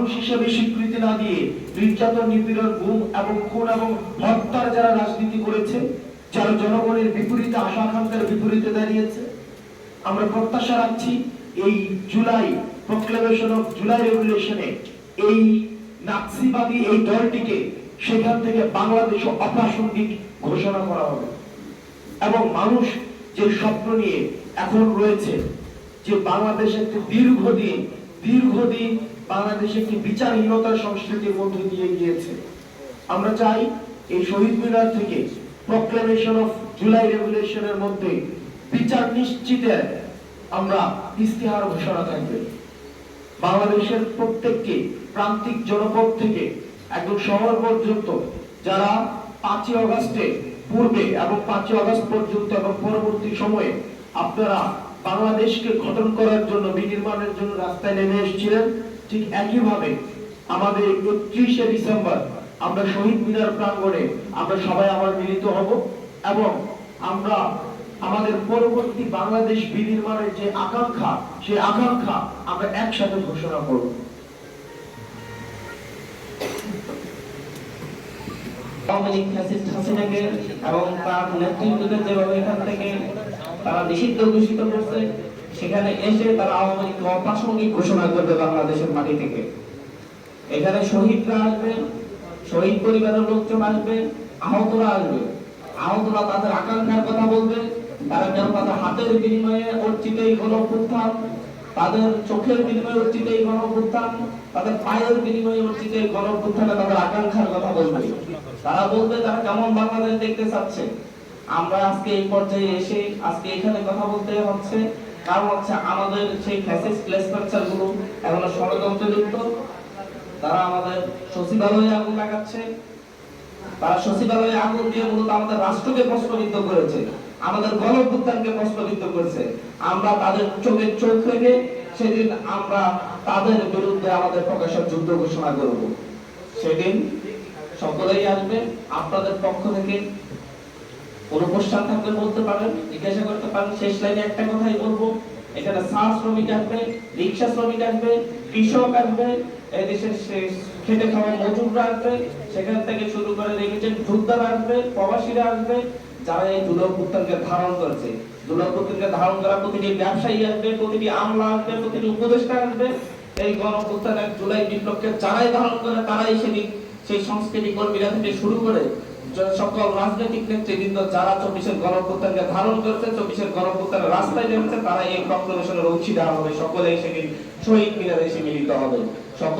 মানুষ হিসেবে স্বীকৃতি না দিয়ে নির্যাতন, নিপীড়ন, গুম এবং খুন এবং হত্যার যারা রাজনীতি করেছে, যারা জনগণের বিপরীতে, আশা আকাঙ্ক্ষার বিপরীতে দাঁড়িয়েছে, আমরা প্রত্যাশা রাখছি এই জুলাই প্রক্লেমেশন অফ জুলাই রেভলিউশনে এই নাৎসিবাদী এই দলটিকে সেখান থেকে বাংলাদেশ অপ্রাসঙ্গিক ঘোষণা করা হবে এবং মানুষ যে স্বপ্ন নিয়ে এখন রয়েছে যে বাংলাদেশ একটি দীর্ঘদিন বাংলাদেশ একটি বিচারহীনতার সংস্কৃতির মধ্য দিয়ে গিয়েছে। আমরা চাই এই শহীদ মিনার থেকে প্রক্লেমেশন অফ জুলাই রেভলিউশনের মধ্যে বিচার নিশ্চিতের আমরা ইস্তেহার ঘোষণা থাকবে। বাংলাদেশের প্রত্যেকটি প্রান্তিক জনপদ থেকে একদম শহর পর্যন্ত যারা 5ই আগস্টে পূর্বে এবং 5ই আগস্ট পর্যন্ত এবং পরবর্তী সময়ে আপনারা বাংলাদেশকে গঠন করার জন্য, বিনির্মাণের জন্য রাস্তায় নেমে এসেছিলেন, ঠিক একইভাবে আমাদের 31শে ডিসেম্বর আমরা শহীদ মিনার প্রাঙ্গণে আমরা সবাই আবার মিলিত হব এবং আমরা আমাদের পরবর্তী বাংলাদেশ বিনির্মাণের যে আকাঙ্ক্ষা, সেই আকাঙ্ক্ষা আমরা একসাথে ঘোষণা করব। আওয়ামী লীগ ফ্যাসিস্ট হাসিনাকে এবং তার নেতৃত্বকে যেভাবে এখান থেকে তারা নিষিদ্ধ ঘোষিত করছে, সেখানে এসে তারা আওয়ামী লীগকে অপ্রাসঙ্গিক ঘোষণা করবে বাংলাদেশের মাটি থেকে। এখানে শহীদরা আসবে, শহীদ পরিবারের লোকজন আসবে, আহতরা আসবে। আহতরা তাদের আকাঙ্ক্ষার কথা বলবে, তারা যেন তাদের হাতের বিনিময়ে অর্জিত এই গণঅভ্যুত্থান, তাদের চোখের বিনিময়ে অর্জিত এই গণঅভ্যুত্থান, তাদের পায়ের বিনিময়ে অর্জিত এই গণঅভ্যুত্থানে তাদের আকাঙ্ক্ষার কথা বলবে। তারা বলবে তারা কেমন বাংলাদেশ দেখতে চাচ্ছে। আমরা আজকে এই পর্যায়ে এসে আজকে এখানে কথা বলতে হচ্ছে, কারণ হচ্ছে আমাদের সেই ফ্যাসিস্ট লেসপারচার গুলো এখনো ষড়যন্ত্রে লিপ্ত। তারা আমাদের সচিবালয়ে আগুন লাগাচ্ছে, তারা সচিবালয়ে আগুন দিয়ে মূলত আমাদের রাষ্ট্রকে প্রশ্নবিদ্ধ করেছে, আমাদের গণঅভ্যুত্থানকে প্রশ্নবিদ্ধ করেছে। আমরা তাদের চোখে চোখ রেখে সেদিন আমরা তাদের বিরুদ্ধে আমাদের প্রকাশের যুদ্ধ ঘোষণা করব। সেদিন সকলেই আসবে। আপনাদের পক্ষ থেকে কোন অনুষ্ঠান থাকলে বলতে পারেন, জিজ্ঞাসা করতে পারেন। শেষ লাইনে একটা কথাই বলবো, এখানে চা শ্রমিক আসবে, রিক্সা শ্রমিক আসবে, কৃষক আসবে, এই দেশের খেটে খাওয়া মজুররা আসবে, সেখান থেকে শুরু করে রেমিটেন্স যোদ্ধারা আসবে, প্রবাসীরা আসবে, যারা এই জুলাই অভ্যুত্থানকে ধারণ করেছে। জুলাই অভ্যুত্থানকে ধারণ করা প্রতিটি ব্যবসায়ী আসবে, প্রতিটি আমলা আসবে, প্রতিটি উপদেষ্টা আসবে। এই গণঅভ্যুত্থানের জুলাই বিপ্লবকে যারাই ধারণ করে তারাই সেদিন সেই সংস্কৃতি কর্মীরা থেকে শুরু করে সকল রাজনৈতিক নেতৃবৃন্দ যারা 24-এর গণঅভ্যুত্থানকে ধারণ করেছে, 24-এর গণঅভ্যুত্থানের রাস্তায় নেমেছে, তারা এই প্রক্লেমেশনের অংশীদার হবে। সকলেই সেদিন শহীদ মিনারে এসে মিলিত হবে।